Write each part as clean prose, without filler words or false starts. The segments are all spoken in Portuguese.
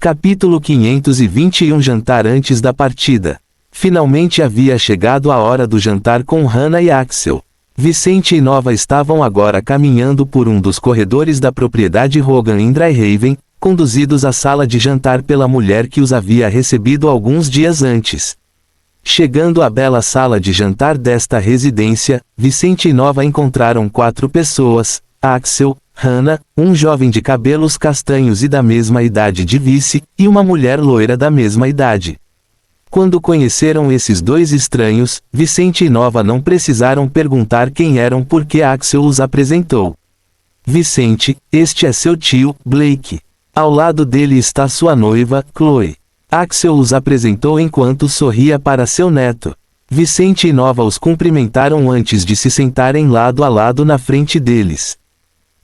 Capítulo 521. Jantar antes da partida. Finalmente havia chegado a hora do jantar com Hannah e Axel. Vicente e Nova estavam agora caminhando por um dos corredores da propriedade Hogan em Dryhaven, conduzidos à sala de jantar pela mulher que os havia recebido alguns dias antes. Chegando à bela sala de jantar desta residência, Vicente e Nova encontraram 4 pessoas: Axel, Hannah, um jovem de cabelos castanhos e da mesma idade de Vice, e uma mulher loira da mesma idade. Quando conheceram esses 2 estranhos, Vicente e Nova não precisaram perguntar quem eram porque Axel os apresentou. Vicente, este é seu tio, Blake. Ao lado dele está sua noiva, Chloe. Axel os apresentou enquanto sorria para seu neto. Vicente e Nova os cumprimentaram antes de se sentarem lado a lado na frente deles.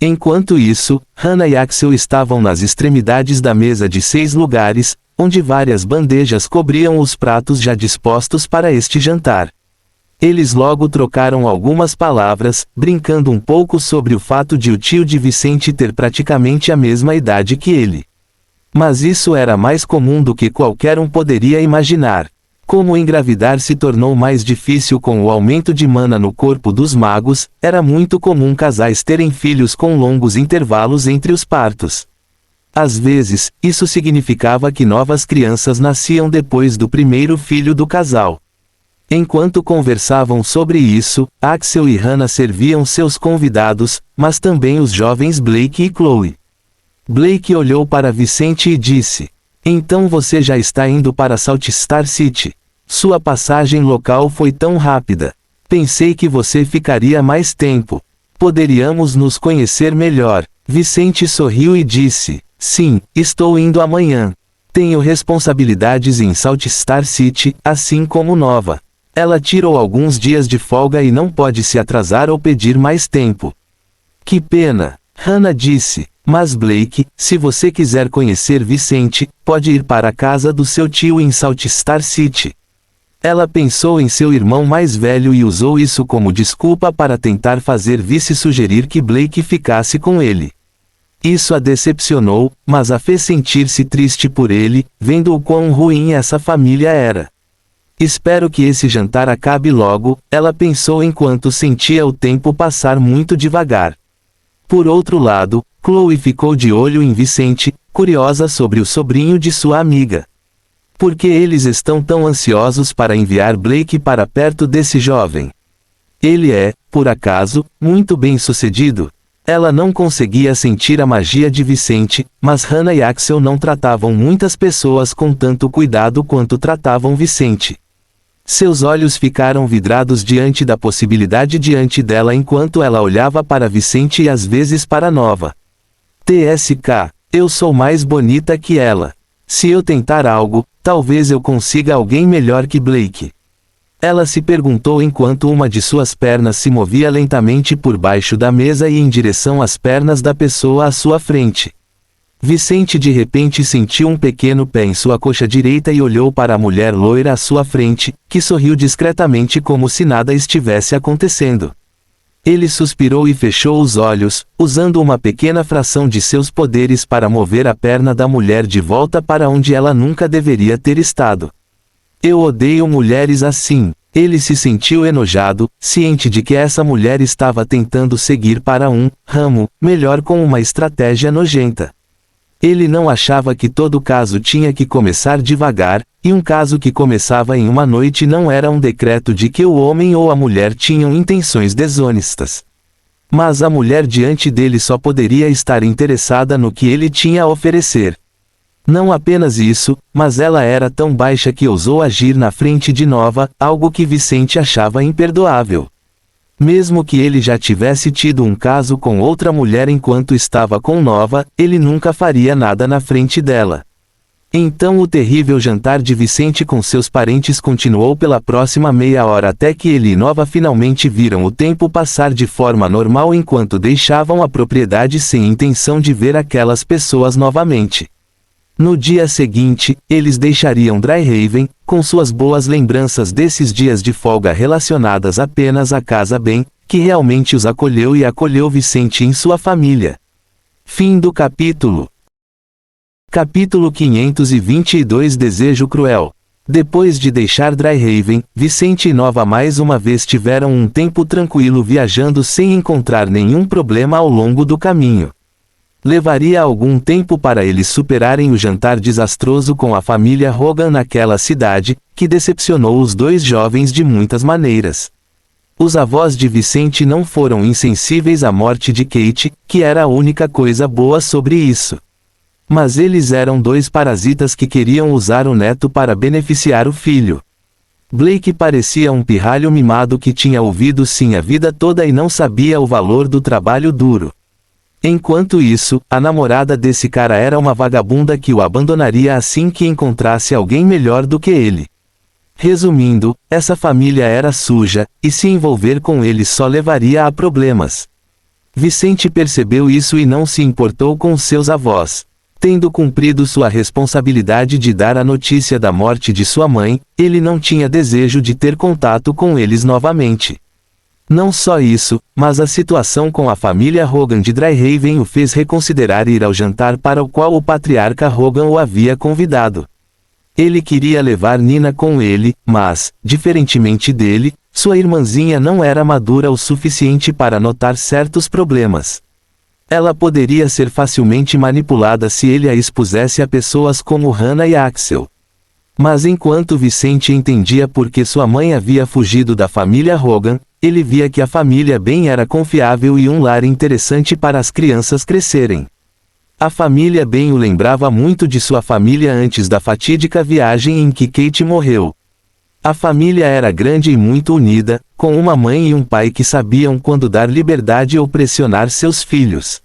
Enquanto isso, Hannah e Axel estavam nas extremidades da mesa de 6 lugares, onde várias bandejas cobriam os pratos já dispostos para este jantar. Eles logo trocaram algumas palavras, brincando um pouco sobre o fato de o tio de Vicente ter praticamente a mesma idade que ele. Mas isso era mais comum do que qualquer um poderia imaginar. Como engravidar se tornou mais difícil com o aumento de mana no corpo dos magos, era muito comum casais terem filhos com longos intervalos entre os partos. Às vezes, isso significava que novas crianças nasciam depois do primeiro filho do casal. Enquanto conversavam sobre isso, Axel e Hannah serviam seus convidados, mas também os jovens Blake e Chloe. Blake olhou para Vicente e disse: "Então você já está indo para Salt Star City? Sua passagem local foi tão rápida. Pensei que você ficaria mais tempo. Poderíamos nos conhecer melhor." Vicente sorriu e disse: "Sim, estou indo amanhã. Tenho responsabilidades em Salt Star City, assim como Nova. Ela tirou alguns dias de folga e não pode se atrasar ou pedir mais tempo." "Que pena," Hannah disse. "Mas Blake, se você quiser conhecer Vicente, pode ir para a casa do seu tio em Salt Star City." Ela pensou em seu irmão mais velho e usou isso como desculpa para tentar fazer Vice sugerir que Blake ficasse com ele. Isso a decepcionou, mas a fez sentir-se triste por ele, vendo o quão ruim essa família era. "Espero que esse jantar acabe logo," ela pensou enquanto sentia o tempo passar muito devagar. Por outro lado, Chloe ficou de olho em Vicente, curiosa sobre o sobrinho de sua amiga. Por que eles estão tão ansiosos para enviar Blake para perto desse jovem? Ele é, por acaso, muito bem-sucedido? Ela não conseguia sentir a magia de Vicente, mas Hannah e Axel não tratavam muitas pessoas com tanto cuidado quanto tratavam Vicente. Seus olhos ficaram vidrados diante da possibilidade diante dela enquanto ela olhava para Vicente e às vezes para Nova. "TSK, eu sou mais bonita que ela. Se eu tentar algo, talvez eu consiga alguém melhor que Blake." Ela se perguntou enquanto uma de suas pernas se movia lentamente por baixo da mesa e em direção às pernas da pessoa à sua frente. Vicente de repente sentiu um pequeno pé em sua coxa direita e olhou para a mulher loira à sua frente, que sorriu discretamente como se nada estivesse acontecendo. Ele suspirou e fechou os olhos, usando uma pequena fração de seus poderes para mover a perna da mulher de volta para onde ela nunca deveria ter estado. "Eu odeio mulheres assim." Ele se sentiu enojado, ciente de que essa mulher estava tentando seguir para um ramo melhor com uma estratégia nojenta. Ele não achava que todo caso tinha que começar devagar, e um caso que começava em uma noite não era um decreto de que o homem ou a mulher tinham intenções desonestas. Mas a mulher diante dele só poderia estar interessada no que ele tinha a oferecer. Não apenas isso, mas ela era tão baixa que ousou agir na frente de Nova, algo que Vicente achava imperdoável. Mesmo que ele já tivesse tido um caso com outra mulher enquanto estava com Nova, ele nunca faria nada na frente dela. Então o terrível jantar de Vicente com seus parentes continuou pela próxima meia hora até que ele e Nova finalmente viram o tempo passar de forma normal enquanto deixavam a propriedade sem intenção de ver aquelas pessoas novamente. No dia seguinte, eles deixariam Dryhaven, com suas boas lembranças desses dias de folga relacionadas apenas à casa Ben, que realmente os acolheu e acolheu Vicente em sua família. Fim do capítulo. Capítulo 522 Desejo Cruel. Depois de deixar Dryhaven, Vicente e Nova mais uma vez tiveram um tempo tranquilo viajando sem encontrar nenhum problema ao longo do caminho. Levaria algum tempo para eles superarem o jantar desastroso com a família Hogan naquela cidade, que decepcionou os dois jovens de muitas maneiras. Os avós de Vicente não foram insensíveis à morte de Kate, que era a única coisa boa sobre isso. Mas eles eram dois parasitas que queriam usar o neto para beneficiar o filho. Blake parecia um pirralho mimado que tinha ouvido sim a vida toda e não sabia o valor do trabalho duro. Enquanto isso, a namorada desse cara era uma vagabunda que o abandonaria assim que encontrasse alguém melhor do que ele. Resumindo, essa família era suja, e se envolver com eles só levaria a problemas. Vicente percebeu isso e não se importou com seus avós. Tendo cumprido sua responsabilidade de dar a notícia da morte de sua mãe, ele não tinha desejo de ter contato com eles novamente. Não só isso, mas a situação com a família Hogan de Dryhaven o fez reconsiderar ir ao jantar para o qual o patriarca Hogan o havia convidado. Ele queria levar Nina com ele, mas, diferentemente dele, sua irmãzinha não era madura o suficiente para notar certos problemas. Ela poderia ser facilmente manipulada se ele a expusesse a pessoas como Hannah e Axel. Mas enquanto Vicente entendia por que sua mãe havia fugido da família Hogan, ele via que a família Ben era confiável e um lar interessante para as crianças crescerem. A família Ben o lembrava muito de sua família antes da fatídica viagem em que Kate morreu. A família era grande e muito unida, com uma mãe e um pai que sabiam quando dar liberdade ou pressionar seus filhos.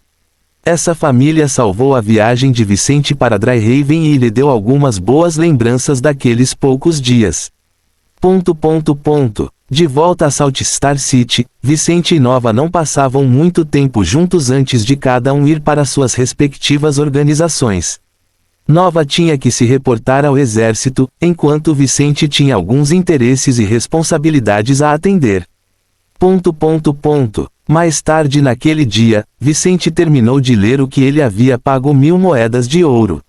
Essa família salvou a viagem de Vicente para Dryhaven e lhe deu algumas boas lembranças daqueles poucos dias. De volta a Salt Star City, Vicente e Nova não passavam muito tempo juntos antes de cada um ir para suas respectivas organizações. Nova tinha que se reportar ao exército, enquanto Vicente tinha alguns interesses e responsabilidades a atender. Mais tarde naquele dia, Vicente terminou de ler o que ele havia pago 1000 moedas de ouro.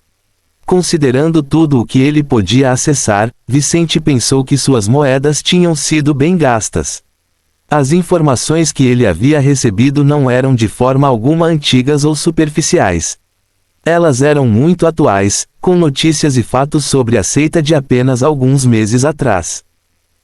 Considerando tudo o que ele podia acessar, Vicente pensou que suas moedas tinham sido bem gastas. As informações que ele havia recebido não eram de forma alguma antigas ou superficiais. Elas eram muito atuais, com notícias e fatos sobre a seita de apenas alguns meses atrás.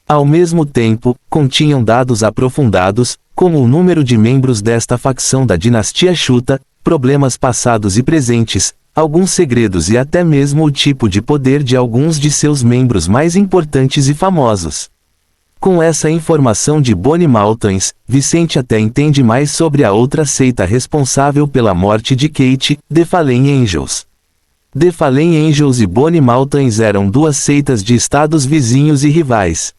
Ao mesmo tempo, continham dados aprofundados, como o número de membros desta facção da dinastia Chuta, problemas passados e presentes, alguns segredos e até mesmo o tipo de poder de alguns de seus membros mais importantes e famosos. Com essa informação de Bonnie Mountains, Vicente até entende mais sobre a outra seita responsável pela morte de Kate, The Fallen Angels. The Fallen Angels e Bonnie Mountains eram duas seitas de estados vizinhos e rivais.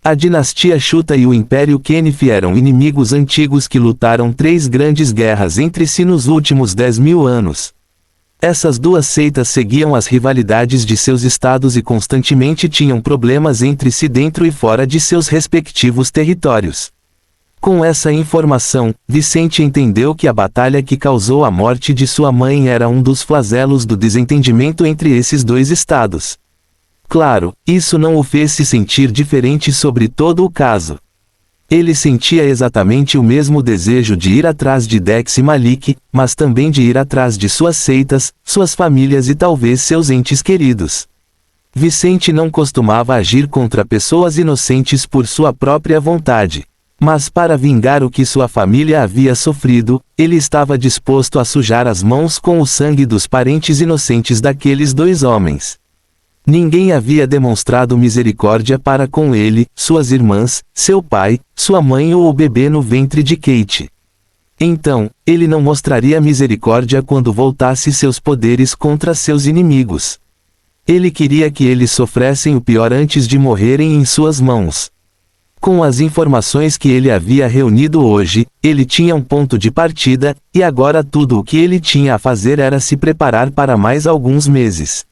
A dinastia Chuta e o Império Kenneth eram inimigos antigos que lutaram 3 grandes guerras entre si nos últimos 10.000 anos. Essas duas seitas seguiam as rivalidades de seus estados e constantemente tinham problemas entre si dentro e fora de seus respectivos territórios. Com essa informação, Vicente entendeu que a batalha que causou a morte de sua mãe era um dos flagelos do desentendimento entre esses dois estados. Claro, isso não o fez se sentir diferente sobre todo o caso. Ele sentia exatamente o mesmo desejo de ir atrás de Dex e Malik, mas também de ir atrás de suas seitas, suas famílias e talvez seus entes queridos. Vicente não costumava agir contra pessoas inocentes por sua própria vontade. Mas para vingar o que sua família havia sofrido, ele estava disposto a sujar as mãos com o sangue dos parentes inocentes daqueles dois homens. Ninguém havia demonstrado misericórdia para com ele, suas irmãs, seu pai, sua mãe ou o bebê no ventre de Kate. Então, ele não mostraria misericórdia quando voltasse seus poderes contra seus inimigos. Ele queria que eles sofressem o pior antes de morrerem em suas mãos. Com as informações que ele havia reunido hoje, ele tinha um ponto de partida, e agora tudo o que ele tinha a fazer era se preparar para mais alguns meses.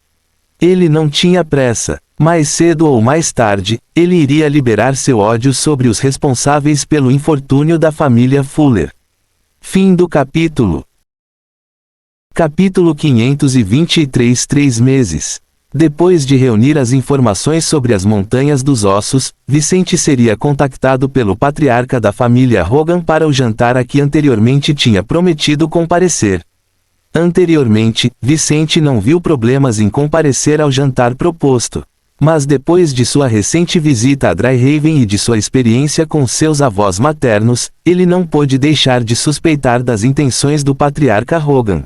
Ele não tinha pressa. Mais cedo ou mais tarde, ele iria liberar seu ódio sobre os responsáveis pelo infortúnio da família Fuller. Fim do capítulo. Capítulo 523. 3 meses. Depois de reunir as informações sobre as Montanhas dos Ossos, Vicente seria contactado pelo patriarca da família Hogan para o jantar a que anteriormente tinha prometido comparecer. Anteriormente, Vicente não viu problemas em comparecer ao jantar proposto. Mas depois de sua recente visita a Dryhaven e de sua experiência com seus avós maternos, ele não pôde deixar de suspeitar das intenções do patriarca Hogan.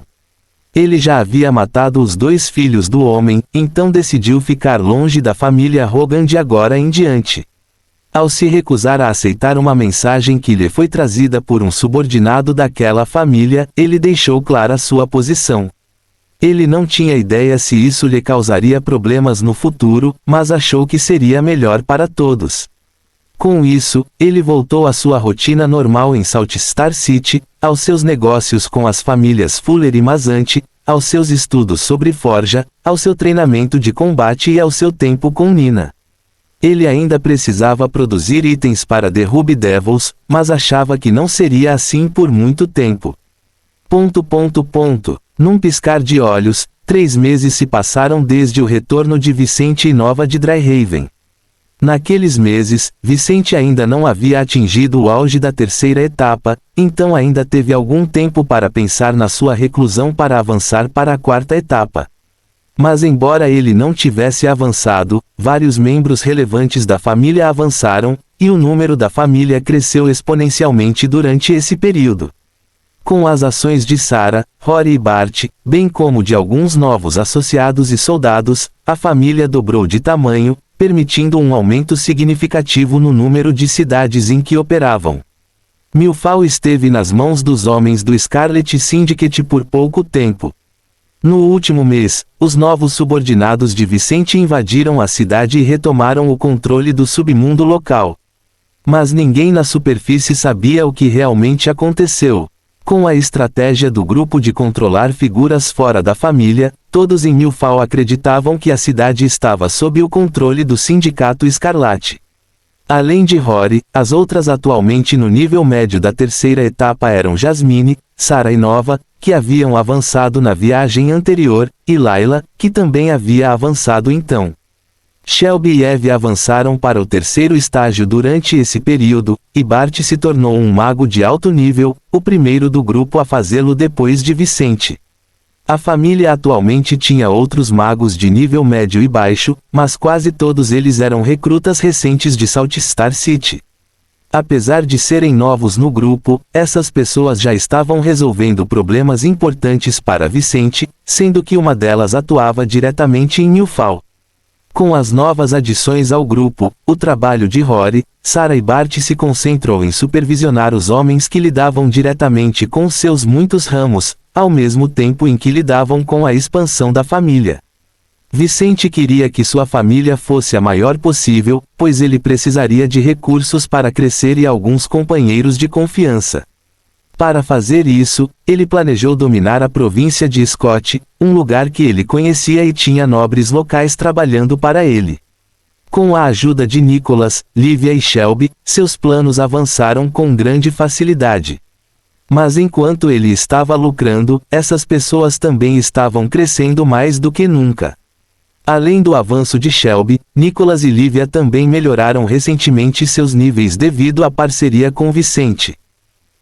Ele já havia matado os 2 filhos do homem, então decidiu ficar longe da família Hogan de agora em diante. Ao se recusar a aceitar uma mensagem que lhe foi trazida por um subordinado daquela família, ele deixou clara sua posição. Ele não tinha ideia se isso lhe causaria problemas no futuro, mas achou que seria melhor para todos. Com isso, ele voltou à sua rotina normal em Salt Star City, aos seus negócios com as famílias Fuller e Mazanti, aos seus estudos sobre forja, ao seu treinamento de combate e ao seu tempo com Nina. Ele ainda precisava produzir itens para The Ruby Devils, mas achava que não seria assim por muito tempo. Num piscar de olhos, 3 meses se passaram desde o retorno de Vicente e Nova de Dryhaven. Naqueles meses, Vicente ainda não havia atingido o auge da 3ª etapa, então ainda teve algum tempo para pensar na sua reclusão para avançar para a 4ª etapa. Mas embora ele não tivesse avançado, vários membros relevantes da família avançaram, e o número da família cresceu exponencialmente durante esse período. Com as ações de Sarah, Rory e Bart, bem como de alguns novos associados e soldados, a família dobrou de tamanho, permitindo um aumento significativo no número de cidades em que operavam. Milfau esteve nas mãos dos homens do Scarlet Syndicate por pouco tempo. No último mês, os novos subordinados de Vicente invadiram a cidade e retomaram o controle do submundo local. Mas ninguém na superfície sabia o que realmente aconteceu. Com a estratégia do grupo de controlar figuras fora da família, todos em Milfau acreditavam que a cidade estava sob o controle do Sindicato Escarlate. Além de Rory, as outras atualmente no nível médio da 3ª etapa eram Jasmine, Sarah e Nova, que haviam avançado na viagem anterior, e Layla, que também havia avançado então. Shelby e Eve avançaram para o 3º estágio durante esse período, e Bart se tornou um mago de alto nível, o primeiro do grupo a fazê-lo depois de Vicente. A família atualmente tinha outros magos de nível médio e baixo, mas quase todos eles eram recrutas recentes de Salt Star City. Apesar de serem novos no grupo, essas pessoas já estavam resolvendo problemas importantes para Vicente, sendo que uma delas atuava diretamente em Milfau. Com as novas adições ao grupo, o trabalho de Rory, Sarah e Bart se concentrou em supervisionar os homens que lidavam diretamente com seus muitos ramos, ao mesmo tempo em que lidavam com a expansão da família. Vicente queria que sua família fosse a maior possível, pois ele precisaria de recursos para crescer e alguns companheiros de confiança. Para fazer isso, ele planejou dominar a província de Scott, um lugar que ele conhecia e tinha nobres locais trabalhando para ele. Com a ajuda de Nicholas, Livia e Shelby, seus planos avançaram com grande facilidade. Mas enquanto ele estava lucrando, essas pessoas também estavam crescendo mais do que nunca. Além do avanço de Shelby, Nicholas e Livia também melhoraram recentemente seus níveis devido à parceria com Vicente.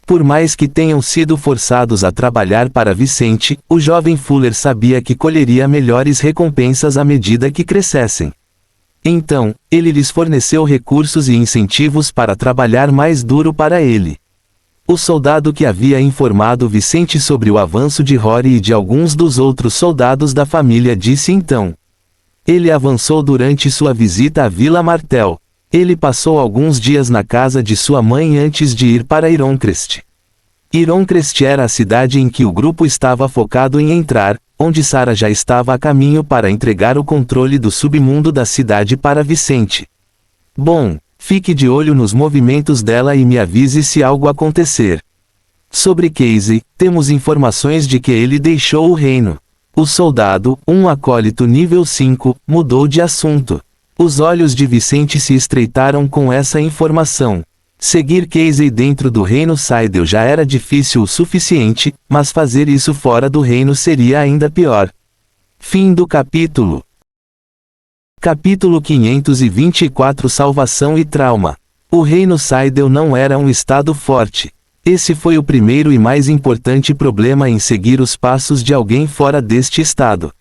Por mais que tenham sido forçados a trabalhar para Vicente, o jovem Fuller sabia que colheria melhores recompensas à medida que crescessem. Então, ele lhes forneceu recursos e incentivos para trabalhar mais duro para ele. O soldado que havia informado Vicente sobre o avanço de Rory e de alguns dos outros soldados da família disse então. Ele avançou durante sua visita à Vila Martel. Ele passou alguns dias na casa de sua mãe antes de ir para Ironcrest. Ironcrest era a cidade em que o grupo estava focado em entrar, onde Sarah já estava a caminho para entregar o controle do submundo da cidade para Vicente. Bom, fique de olho nos movimentos dela e me avise se algo acontecer. Sobre Casey, temos informações de que ele deixou o reino. O soldado, um acólito nível 5, mudou de assunto. Os olhos de Vicente se estreitaram com essa informação. Seguir Casey dentro do reino Sydel já era difícil o suficiente, mas fazer isso fora do reino seria ainda pior. Fim do capítulo. Capítulo 524 Salvação e Trauma. O reino Sydel não era um estado forte. Esse foi o primeiro e mais importante problema em seguir os passos de alguém fora deste estado.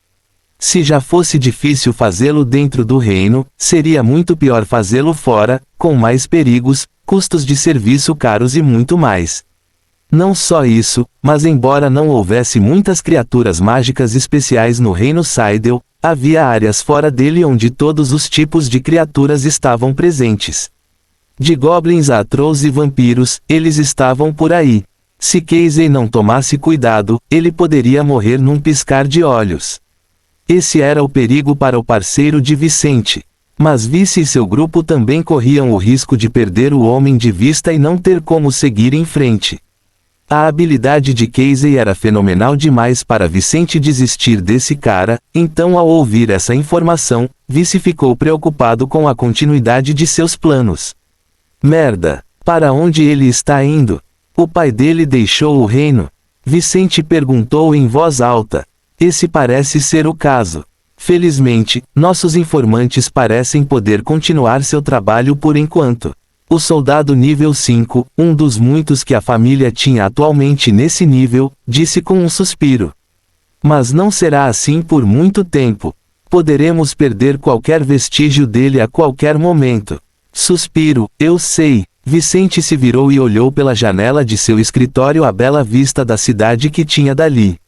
Se já fosse difícil fazê-lo dentro do reino, seria muito pior fazê-lo fora, com mais perigos, custos de serviço caros e muito mais. Não só isso, mas embora não houvesse muitas criaturas mágicas especiais no reino Sydel, havia áreas fora dele onde todos os tipos de criaturas estavam presentes. De goblins a trolls e vampiros, eles estavam por aí. Se Casey não tomasse cuidado, ele poderia morrer num piscar de olhos. Esse era o perigo para o parceiro de Vicente. Mas Vice e seu grupo também corriam o risco de perder o homem de vista e não ter como seguir em frente. A habilidade de Casey era fenomenal demais para Vicente desistir desse cara, então ao ouvir essa informação, Vice ficou preocupado com a continuidade de seus planos. Merda! Para onde ele está indo? O pai dele deixou o reino? Vicente perguntou em voz alta. Esse parece ser o caso. Felizmente, nossos informantes parecem poder continuar seu trabalho por enquanto. O soldado nível 5, um dos muitos que a família tinha atualmente nesse nível, disse com um suspiro. Mas não será assim por muito tempo. Poderemos perder qualquer vestígio dele a qualquer momento. Suspiro, eu sei. Vicente se virou e olhou pela janela de seu escritório a bela vista da cidade que tinha dali.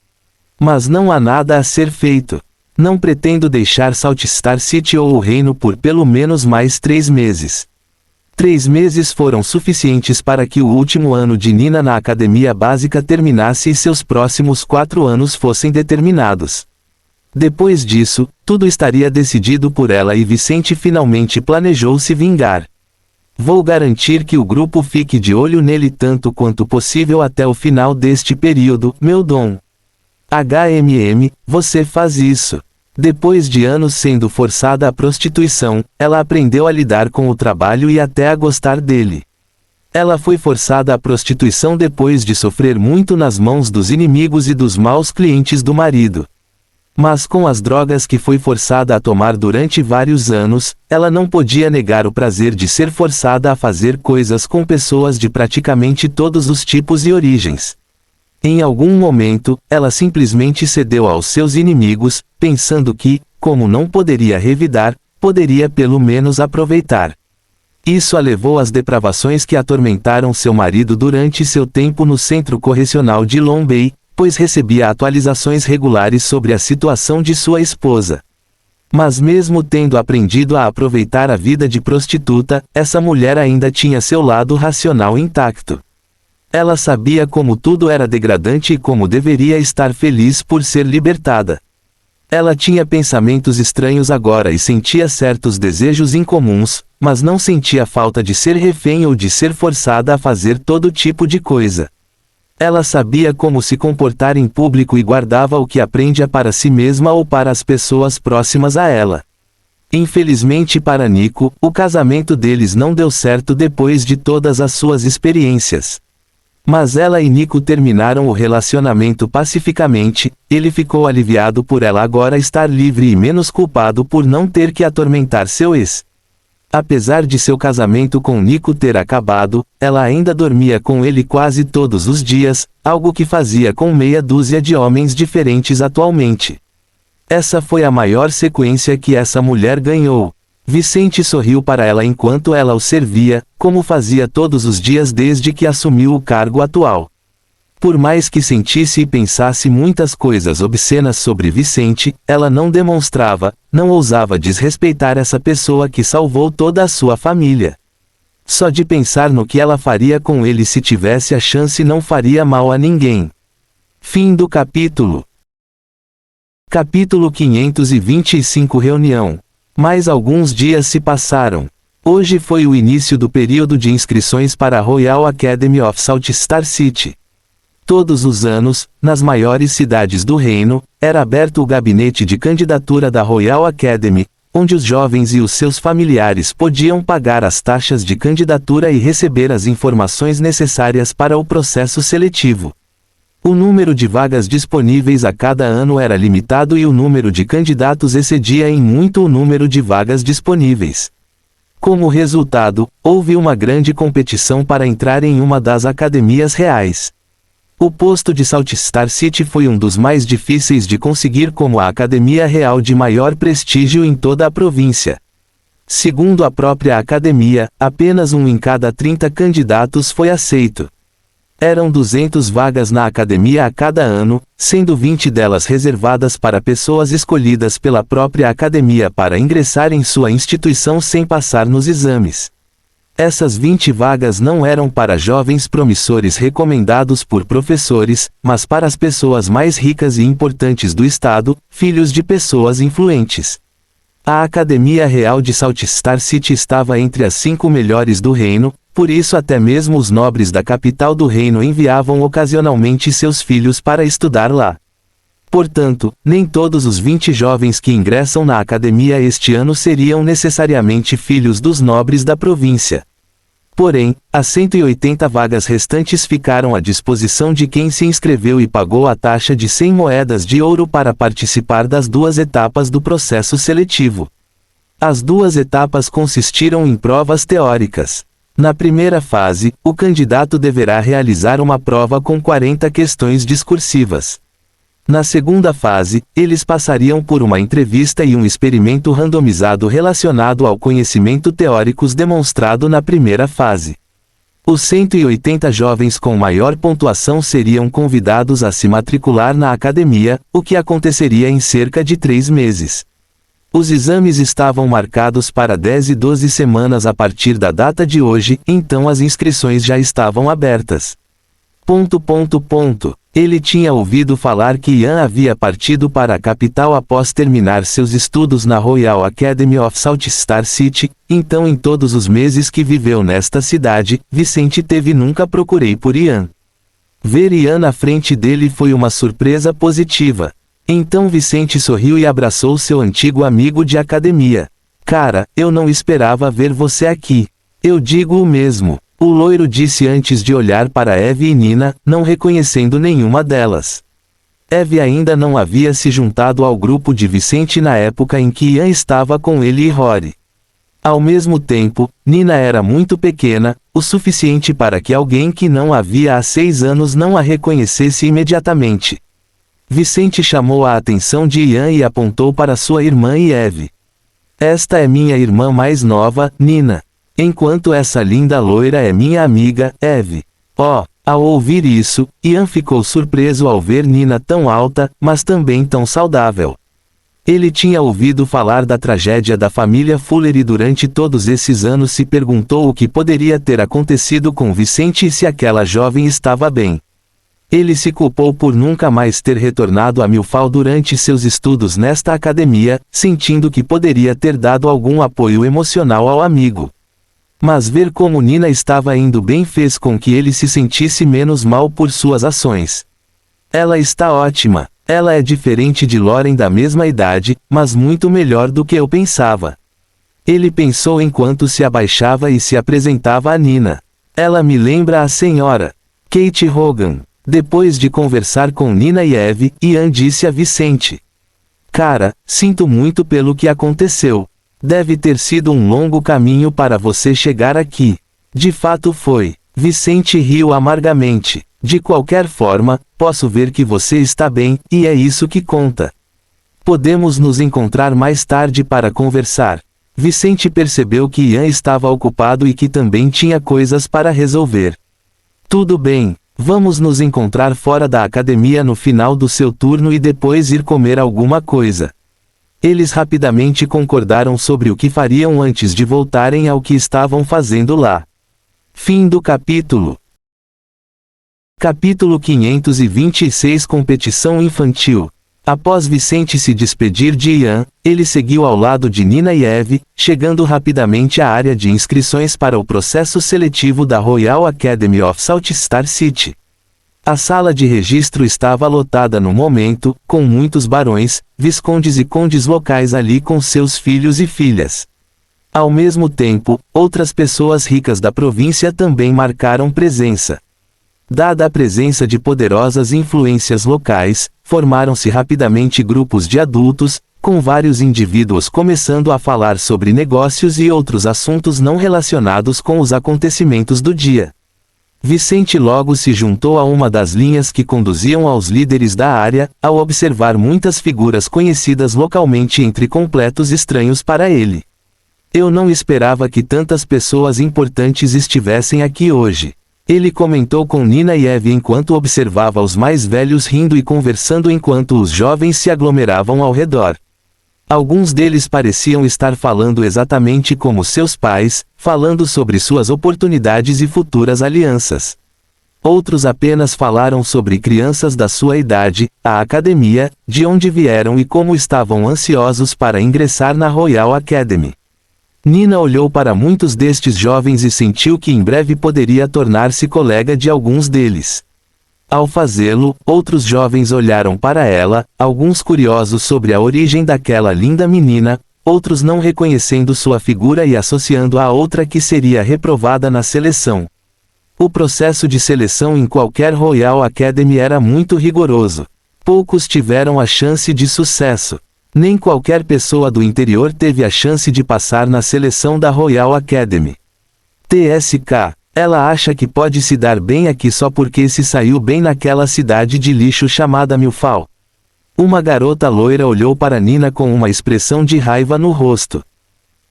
Mas não há nada a ser feito. Não pretendo deixar Salt Star City ou o reino por pelo menos mais 3 meses. 3 meses foram suficientes para que o último ano de Nina na academia básica terminasse e seus próximos 4 anos fossem determinados. Depois disso, tudo estaria decidido por ela e Vicente finalmente planejou se vingar. Vou garantir que o grupo fique de olho nele tanto quanto possível até o final deste período, meu dom. Você faz isso. Depois de anos sendo forçada à prostituição, ela aprendeu a lidar com o trabalho e até a gostar dele. Ela foi forçada à prostituição depois de sofrer muito nas mãos dos inimigos e dos maus clientes do marido. Mas com as drogas que foi forçada a tomar durante vários anos, ela não podia negar o prazer de ser forçada a fazer coisas com pessoas de praticamente todos os tipos e origens. Em algum momento, ela simplesmente cedeu aos seus inimigos, pensando que, como não poderia revidar, poderia pelo menos aproveitar. Isso a levou às depravações que atormentaram seu marido durante seu tempo no centro correcional de Long Bay, pois recebia atualizações regulares sobre a situação de sua esposa. Mas mesmo tendo aprendido a aproveitar a vida de prostituta, essa mulher ainda tinha seu lado racional intacto. Ela sabia como tudo era degradante e como deveria estar feliz por ser libertada. Ela tinha pensamentos estranhos agora e sentia certos desejos incomuns, mas não sentia falta de ser refém ou de ser forçada a fazer todo tipo de coisa. Ela sabia como se comportar em público e guardava o que aprendia para si mesma ou para as pessoas próximas a ela. Infelizmente para Nico, o casamento deles não deu certo depois de todas as suas experiências. Mas ela e Nico terminaram o relacionamento pacificamente, ele ficou aliviado por ela agora estar livre e menos culpado por não ter que atormentar seu ex. Apesar de seu casamento com Nico ter acabado, ela ainda dormia com ele quase todos os dias, algo que fazia com meia dúzia de homens diferentes atualmente. Essa foi a maior sequência que essa mulher ganhou. Vicente sorriu para ela enquanto ela o servia, como fazia todos os dias desde que assumiu o cargo atual. Por mais que sentisse e pensasse muitas coisas obscenas sobre Vicente, ela não demonstrava, não ousava desrespeitar essa pessoa que salvou toda a sua família. Só de pensar no que ela faria com ele se tivesse a chance não faria mal a ninguém. Fim do capítulo. Capítulo 525 Reunião. Mais alguns dias se passaram. Hoje foi o início do período de inscrições para a Royal Academy of Salt Star City. Todos os anos, nas maiores cidades do reino, era aberto o gabinete de candidatura da Royal Academy, onde os jovens e os seus familiares podiam pagar as taxas de candidatura e receber as informações necessárias para o processo seletivo. O número de vagas disponíveis a cada ano era limitado e o número de candidatos excedia em muito o número de vagas disponíveis. Como resultado, houve uma grande competição para entrar em uma das academias reais. O posto de Salt Star City foi um dos mais difíceis de conseguir como a academia real de maior prestígio em toda a província. Segundo a própria academia, apenas 1 em cada 30 candidatos foi aceito. Eram 200 vagas na academia a cada ano, sendo 20 delas reservadas para pessoas escolhidas pela própria academia para ingressar em sua instituição sem passar nos exames. Essas 20 vagas não eram para jovens promissores recomendados por professores, mas para as pessoas mais ricas e importantes do estado, filhos de pessoas influentes. A Academia Real de Salt Star City estava entre as 5 melhores do reino, por isso até mesmo os nobres da capital do reino enviavam ocasionalmente seus filhos para estudar lá. Portanto, nem todos os 20 jovens que ingressam na academia este ano seriam necessariamente filhos dos nobres da província. Porém, as 180 vagas restantes ficaram à disposição de quem se inscreveu e pagou a taxa de 100 moedas de ouro para participar das 2 etapas do processo seletivo. As 2 etapas consistiram em provas teóricas. Na primeira fase, o candidato deverá realizar uma prova com 40 questões discursivas. Na segunda fase, eles passariam por uma entrevista e um experimento randomizado relacionado ao conhecimento teóricos demonstrado na primeira fase. Os 180 jovens com maior pontuação seriam convidados a se matricular na academia, o que aconteceria em cerca de 3 meses. Os exames estavam marcados para 10 e 12 semanas a partir da data de hoje, então as inscrições já estavam abertas. Ele tinha ouvido falar que Ian havia partido para a capital após terminar seus estudos na Royal Academy of Salt Star City, então em todos os meses que viveu nesta cidade, Vicente nunca procurei por Ian. Ver Ian na frente dele foi uma surpresa positiva. Então Vicente sorriu e abraçou seu antigo amigo de academia. Cara, eu não esperava ver você aqui. Eu digo o mesmo. O loiro disse antes de olhar para Eve e Nina, não reconhecendo nenhuma delas. Eve ainda não havia se juntado ao grupo de Vicente na época em que Ian estava com ele e Rory. Ao mesmo tempo, Nina era muito pequena, o suficiente para que alguém que não a via há 6 anos não a reconhecesse imediatamente. Vicente chamou a atenção de Ian e apontou para sua irmã e Eve. Esta é minha irmã mais nova, Nina. Enquanto essa linda loira é minha amiga, Eve. Ao ouvir isso, Ian ficou surpreso ao ver Nina tão alta, mas também tão saudável. Ele tinha ouvido falar da tragédia da família Fuller e durante todos esses anos se perguntou o que poderia ter acontecido com Vicente e se aquela jovem estava bem. Ele se culpou por nunca mais ter retornado a Milfal durante seus estudos nesta academia, sentindo que poderia ter dado algum apoio emocional ao amigo. Mas ver como Nina estava indo bem fez com que ele se sentisse menos mal por suas ações. Ela está ótima. Ela é diferente de Lauren da mesma idade, mas muito melhor do que eu pensava. Ele pensou enquanto se abaixava e se apresentava a Nina. Ela me lembra a senhora Kate Hogan. Depois de conversar com Nina e Eve, Ian disse a Vicente. Cara, sinto muito pelo que aconteceu. Deve ter sido um longo caminho para você chegar aqui. De fato foi. Vicente riu amargamente. De qualquer forma, posso ver que você está bem, e é isso que conta. Podemos nos encontrar mais tarde para conversar. Vicente percebeu que Ian estava ocupado e que também tinha coisas para resolver. Tudo bem. Vamos nos encontrar fora da academia no final do seu turno e depois ir comer alguma coisa. Eles rapidamente concordaram sobre o que fariam antes de voltarem ao que estavam fazendo lá. Fim do capítulo. Capítulo 526 Competição Infantil. Após Vicente se despedir de Ian, ele seguiu ao lado de Nina e Eve, chegando rapidamente à área de inscrições para o processo seletivo da Royal Academy of Salt Star City. A sala de registro estava lotada no momento, com muitos barões, viscondes e condes locais ali com seus filhos e filhas. Ao mesmo tempo, outras pessoas ricas da província também marcaram presença. Dada a presença de poderosas influências locais, formaram-se rapidamente grupos de adultos, com vários indivíduos começando a falar sobre negócios e outros assuntos não relacionados com os acontecimentos do dia. Vicente logo se juntou a uma das linhas que conduziam aos líderes da área, ao observar muitas figuras conhecidas localmente entre completos estranhos para ele. Eu não esperava que tantas pessoas importantes estivessem aqui hoje. Ele comentou com Nina e Eve enquanto observava os mais velhos rindo e conversando enquanto os jovens se aglomeravam ao redor. Alguns deles pareciam estar falando exatamente como seus pais, falando sobre suas oportunidades e futuras alianças. Outros apenas falaram sobre crianças da sua idade, a academia, de onde vieram e como estavam ansiosos para ingressar na Royal Academy. Nina olhou para muitos destes jovens e sentiu que em breve poderia tornar-se colega de alguns deles. Ao fazê-lo, outros jovens olharam para ela, alguns curiosos sobre a origem daquela linda menina, outros não reconhecendo sua figura e associando-a a outra que seria reprovada na seleção. O processo de seleção em qualquer Royal Academy era muito rigoroso. Poucos tiveram a chance de sucesso. Nem qualquer pessoa do interior teve a chance de passar na seleção da Royal Academy. TSK. Ela acha que pode se dar bem aqui só porque se saiu bem naquela cidade de lixo chamada Milfal. Uma garota loira olhou para Nina com uma expressão de raiva no rosto.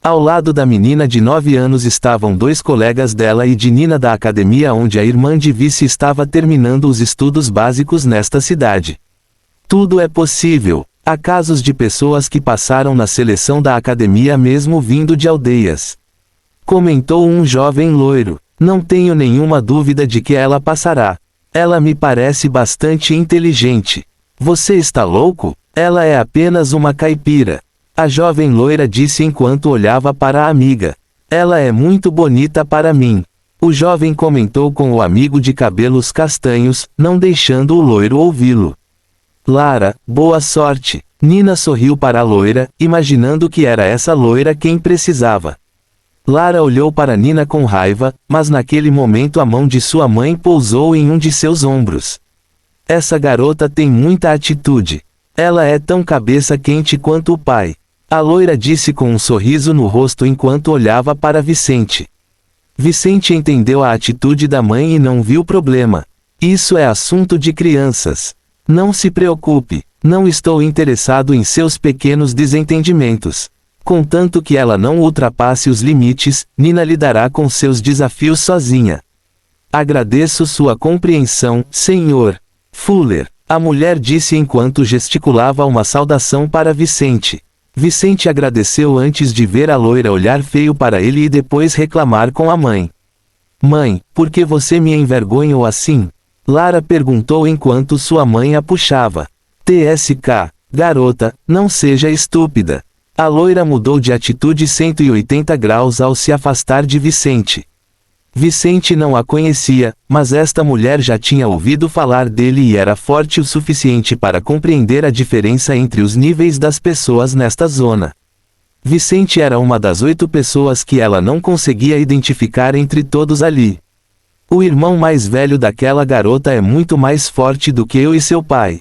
Ao lado da menina de 9 anos estavam dois colegas dela e de Nina da academia onde a irmã de Vice estava terminando os estudos básicos nesta cidade. Tudo é possível. Há casos de pessoas que passaram na seleção da academia mesmo vindo de aldeias. Comentou um jovem loiro. Não tenho nenhuma dúvida de que ela passará. Ela me parece bastante inteligente. Você está louco? Ela é apenas uma caipira. A jovem loira disse enquanto olhava para a amiga. Ela é muito bonita para mim. O jovem comentou com o amigo de cabelos castanhos, não deixando o loiro ouvi-lo. Lara, boa sorte. Nina sorriu para a loira, imaginando que era essa loira quem precisava. Lara olhou para Nina com raiva, mas naquele momento a mão de sua mãe pousou em um de seus ombros. Essa garota tem muita atitude. Ela é tão cabeça quente quanto o pai. A loira disse com um sorriso no rosto enquanto olhava para Vicente. Vicente entendeu a atitude da mãe e não viu problema. Isso é assunto de crianças. Não se preocupe, não estou interessado em seus pequenos desentendimentos. Contanto que ela não ultrapasse os limites, Nina lidará com seus desafios sozinha. Agradeço sua compreensão, Sr. Fuller. A mulher disse enquanto gesticulava uma saudação para Vicente. Vicente agradeceu antes de ver a loira olhar feio para ele e depois reclamar com a mãe. Mãe, por que você me envergonhou assim? Lara perguntou enquanto sua mãe a puxava. TSK. Garota, não seja estúpida. A loira mudou de atitude 180 graus ao se afastar de Vicente. Vicente não a conhecia, mas esta mulher já tinha ouvido falar dele e era forte o suficiente para compreender a diferença entre os níveis das pessoas nesta zona. Vicente era uma das 8 pessoas que ela não conseguia identificar entre todos ali. O irmão mais velho daquela garota é muito mais forte do que eu e seu pai.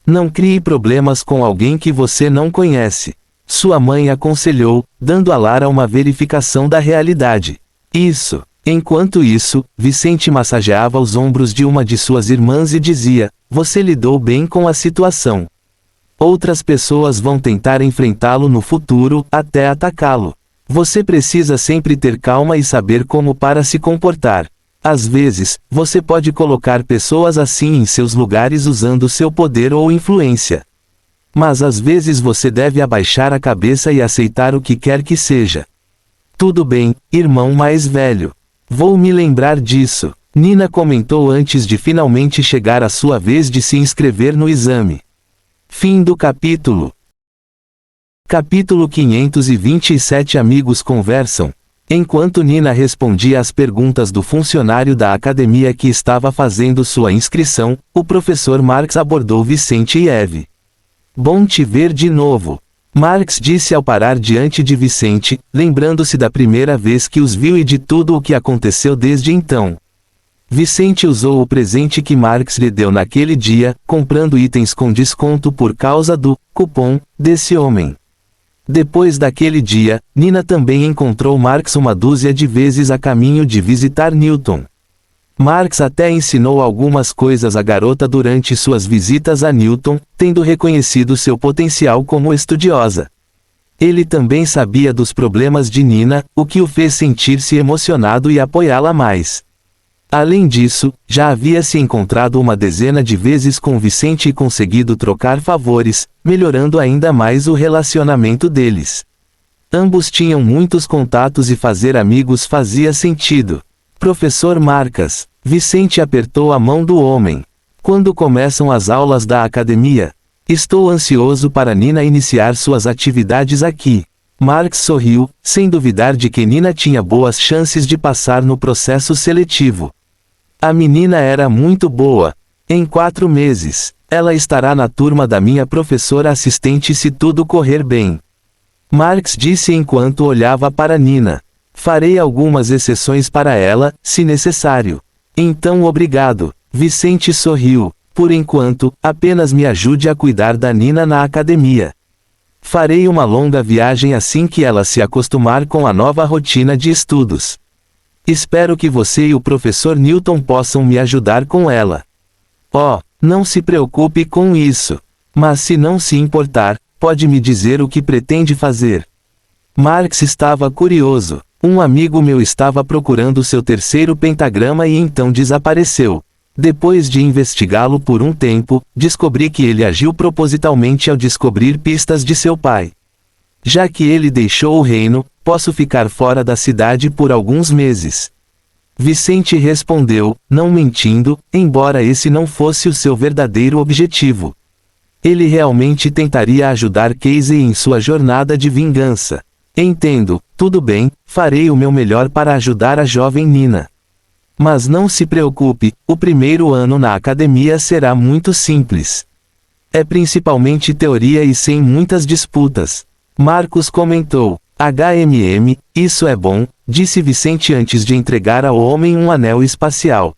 Não crie problemas com alguém que você não conhece. Sua mãe aconselhou, dando a Lara uma verificação da realidade. Isso. Enquanto isso, Vicente massageava os ombros de uma de suas irmãs e dizia, você lidou bem com a situação. Outras pessoas vão tentar enfrentá-lo no futuro, até atacá-lo. Você precisa sempre ter calma e saber como para se comportar. Às vezes, você pode colocar pessoas assim em seus lugares usando seu poder ou influência. Mas às vezes você deve abaixar a cabeça e aceitar o que quer que seja. Tudo bem, irmão mais velho. Vou me lembrar disso. Nina comentou antes de finalmente chegar a sua vez de se inscrever no exame. Fim do capítulo. Capítulo 527 Amigos conversam. Enquanto Nina respondia às perguntas do funcionário da academia que estava fazendo sua inscrição, o professor Marx abordou Vicente e Eve. Bom te ver de novo. Marx disse ao parar diante de Vicente, lembrando-se da primeira vez que os viu e de tudo o que aconteceu desde então. Vicente usou o presente que Marx lhe deu naquele dia, comprando itens com desconto por causa do cupom desse homem. Depois daquele dia, Nina também encontrou Marx uma dúzia de vezes a caminho de visitar Newton. Marx até ensinou algumas coisas à garota durante suas visitas a Newton, tendo reconhecido seu potencial como estudiosa. Ele também sabia dos problemas de Nina, o que o fez sentir-se emocionado e apoiá-la mais. Além disso, já havia se encontrado uma dezena de vezes com Vicente e conseguido trocar favores, melhorando ainda mais o relacionamento deles. Ambos tinham muitos contatos e fazer amigos fazia sentido. Professor Marcas, Vicente apertou a mão do homem. Quando começam as aulas da academia? Estou ansioso para Nina iniciar suas atividades aqui. Marx sorriu, sem duvidar de que Nina tinha boas chances de passar no processo seletivo. A menina era muito boa. Em 4 meses, ela estará na turma da minha professora assistente se tudo correr bem. Marx disse enquanto olhava para Nina. Farei algumas exceções para ela, se necessário. Então obrigado. Vicente sorriu. Por enquanto, apenas me ajude a cuidar da Nina na academia. Farei uma longa viagem assim que ela se acostumar com a nova rotina de estudos. Espero que você e o professor Newton possam me ajudar com ela. Oh, não se preocupe com isso. Mas se não se importar, pode me dizer o que pretende fazer. Marx estava curioso. Um amigo meu estava procurando seu terceiro pentagrama e então desapareceu. Depois de investigá-lo por um tempo, descobri que ele agiu propositalmente ao descobrir pistas de seu pai. Já que ele deixou o reino, posso ficar fora da cidade por alguns meses. Vicente respondeu, não mentindo, embora esse não fosse o seu verdadeiro objetivo. Ele realmente tentaria ajudar Casey em sua jornada de vingança. Entendo, tudo bem, farei o meu melhor para ajudar a jovem Nina. Mas não se preocupe, o primeiro ano na academia será muito simples. É principalmente teoria e sem muitas disputas. Marcos comentou. Isso é bom, disse Vicente antes de entregar ao homem um anel espacial.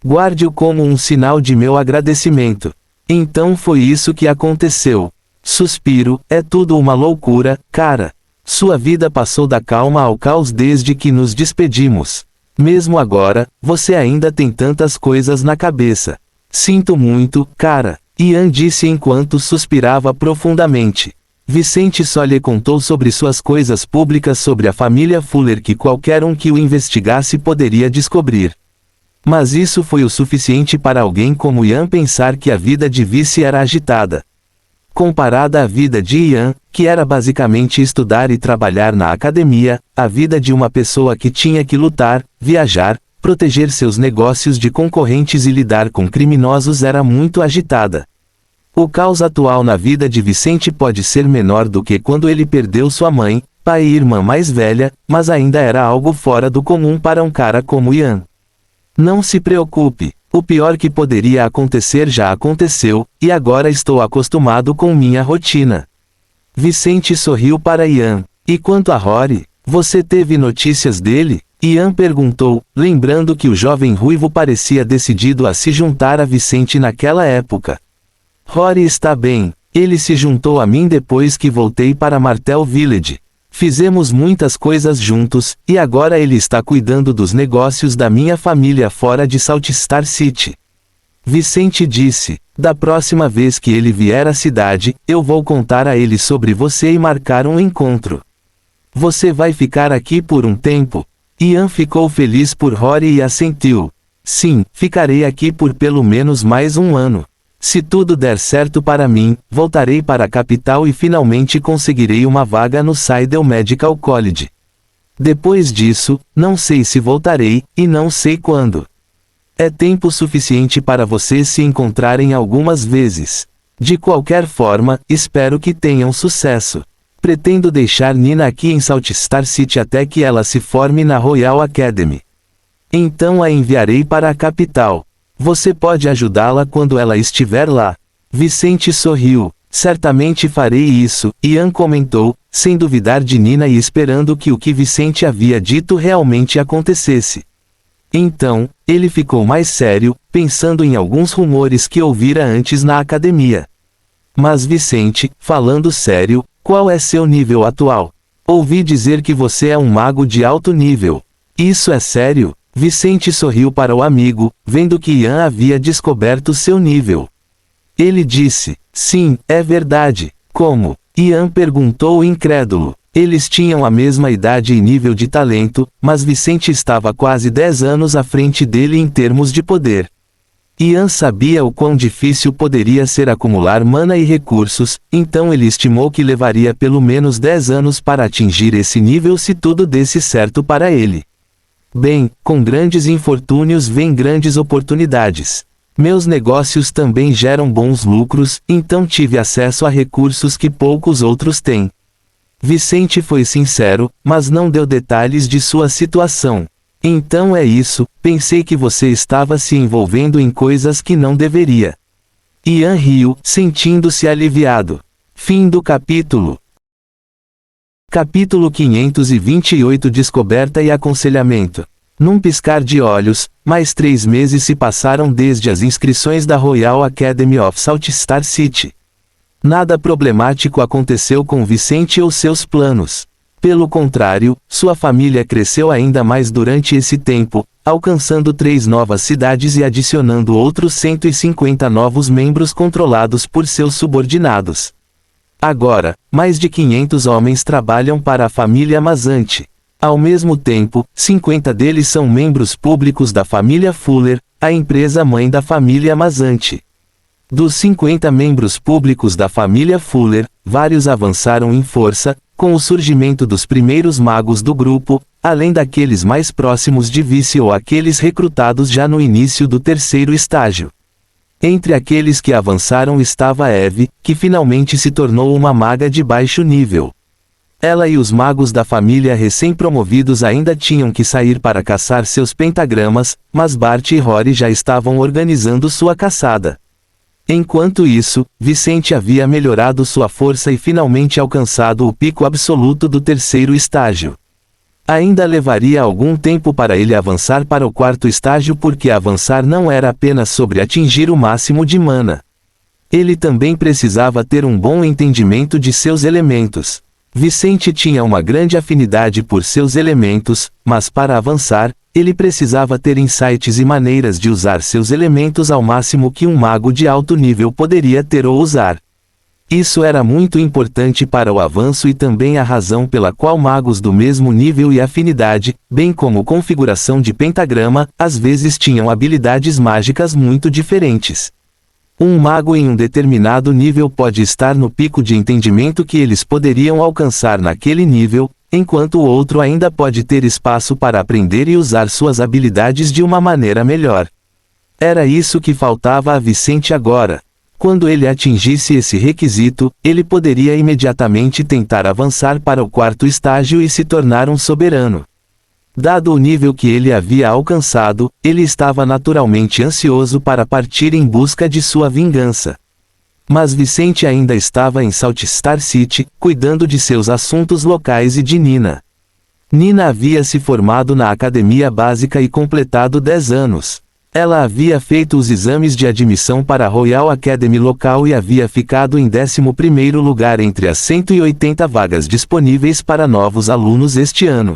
Guarde-o como um sinal de meu agradecimento. Então foi isso que aconteceu. Suspiro, é tudo uma loucura, cara. Sua vida passou da calma ao caos desde que nos despedimos. Mesmo agora, você ainda tem tantas coisas na cabeça. Sinto muito, cara. Ian disse enquanto suspirava profundamente. Vicente só lhe contou sobre suas coisas públicas sobre a família Fuller que qualquer um que o investigasse poderia descobrir. Mas isso foi o suficiente para alguém como Ian pensar que a vida de Vice era agitada. Comparada à vida de Ian, que era basicamente estudar e trabalhar na academia, a vida de uma pessoa que tinha que lutar, viajar, proteger seus negócios de concorrentes e lidar com criminosos era muito agitada. O caos atual na vida de Vicente pode ser menor do que quando ele perdeu sua mãe, pai e irmã mais velha, mas ainda era algo fora do comum para um cara como Ian. Não se preocupe, o pior que poderia acontecer já aconteceu, e agora estou acostumado com minha rotina. Vicente sorriu para Ian. E quanto a Rory, você teve notícias dele? Ian perguntou, lembrando que o jovem ruivo parecia decidido a se juntar a Vicente naquela época. Rory está bem. Ele se juntou a mim depois que voltei para Martel Village. Fizemos muitas coisas juntos, e agora ele está cuidando dos negócios da minha família fora de Salt Star City. Vicente disse, da próxima vez que ele vier à cidade, eu vou contar a ele sobre você e marcar um encontro. Você vai ficar aqui por um tempo? Ian ficou feliz por Rory e assentiu. Sim, ficarei aqui por pelo menos mais um ano. Se tudo der certo para mim, voltarei para a capital e finalmente conseguirei uma vaga no Seidel Medical College. Depois disso, não sei se voltarei, e não sei quando. É tempo suficiente para vocês se encontrarem algumas vezes. De qualquer forma, espero que tenham sucesso. Pretendo deixar Nina aqui em Salt Star City até que ela se forme na Royal Academy. Então a enviarei para a capital. Você pode ajudá-la quando ela estiver lá. Vicente sorriu. Certamente farei isso, Ian comentou, sem duvidar de Nina e esperando que o que Vicente havia dito realmente acontecesse. Então, ele ficou mais sério, pensando em alguns rumores que ouvira antes na academia. Mas Vicente, falando sério, qual é seu nível atual? Ouvi dizer que você é um mago de alto nível. Isso é sério? Vicente sorriu para o amigo, vendo que Ian havia descoberto seu nível. Ele disse, sim, é verdade. Como? Ian perguntou incrédulo. Eles tinham a mesma idade e nível de talento, mas Vicente estava quase 10 anos à frente dele em termos de poder. Ian sabia o quão difícil poderia ser acumular mana e recursos, então ele estimou que levaria pelo menos 10 anos para atingir esse nível se tudo desse certo para ele. Bem, com grandes infortúnios vem grandes oportunidades. Meus negócios também geram bons lucros, então tive acesso a recursos que poucos outros têm. Vicente foi sincero, mas não deu detalhes de sua situação. Então é isso, pensei que você estava se envolvendo em coisas que não deveria. Ian riu, sentindo-se aliviado. Fim do capítulo. Capítulo 528 Descoberta e aconselhamento. Num piscar de olhos, mais 3 meses se passaram desde as inscrições da Royal Academy of Salt Star City. Nada problemático aconteceu com Vicente ou seus planos. Pelo contrário, sua família cresceu ainda mais durante esse tempo, alcançando 3 novas cidades e adicionando outros 150 novos membros controlados por seus subordinados. Agora, mais de 500 homens trabalham para a família Mazante. Ao mesmo tempo, 50 deles são membros públicos da família Fuller, a empresa mãe da família Mazante. Dos 50 membros públicos da família Fuller, vários avançaram em força, com o surgimento dos primeiros magos do grupo, além daqueles mais próximos de vice ou aqueles recrutados já no início do 3º estágio. Entre aqueles que avançaram estava Eve, que finalmente se tornou uma maga de baixo nível. Ela e os magos da família recém-promovidos ainda tinham que sair para caçar seus pentagramas, mas Bart e Rory já estavam organizando sua caçada. Enquanto isso, Vicente havia melhorado sua força e finalmente alcançado o pico absoluto do 3º estágio. Ainda levaria algum tempo para ele avançar para o 4º estágio porque avançar não era apenas sobre atingir o máximo de mana. Ele também precisava ter um bom entendimento de seus elementos. Vicente tinha uma grande afinidade por seus elementos, mas para avançar, ele precisava ter insights e maneiras de usar seus elementos ao máximo que um mago de alto nível poderia ter ou usar. Isso era muito importante para o avanço e também a razão pela qual magos do mesmo nível e afinidade, bem como configuração de pentagrama, às vezes tinham habilidades mágicas muito diferentes. Um mago em um determinado nível pode estar no pico de entendimento que eles poderiam alcançar naquele nível, enquanto o outro ainda pode ter espaço para aprender e usar suas habilidades de uma maneira melhor. Era isso que faltava a Vicente agora. Quando ele atingisse esse requisito, ele poderia imediatamente tentar avançar para o 4º estágio e se tornar um soberano. Dado o nível que ele havia alcançado, ele estava naturalmente ansioso para partir em busca de sua vingança. Mas Vicente ainda estava em Salt Star City, cuidando de seus assuntos locais e de Nina. Nina havia se formado na academia básica e completado 10 anos. Ela havia feito os exames de admissão para a Royal Academy local e havia ficado em 11º lugar entre as 180 vagas disponíveis para novos alunos este ano.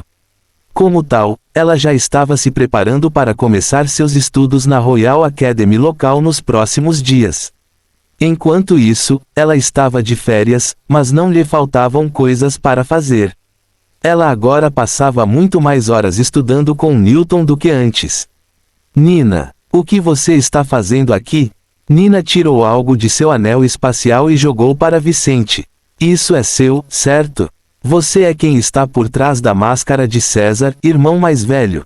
Como tal, ela já estava se preparando para começar seus estudos na Royal Academy local nos próximos dias. Enquanto isso, ela estava de férias, mas não lhe faltavam coisas para fazer. Ela agora passava muito mais horas estudando com Newton do que antes. Nina, o que você está fazendo aqui? Nina tirou algo de seu anel espacial e jogou para Vicente. Isso é seu, certo? Você é quem está por trás da máscara de César, irmão mais velho.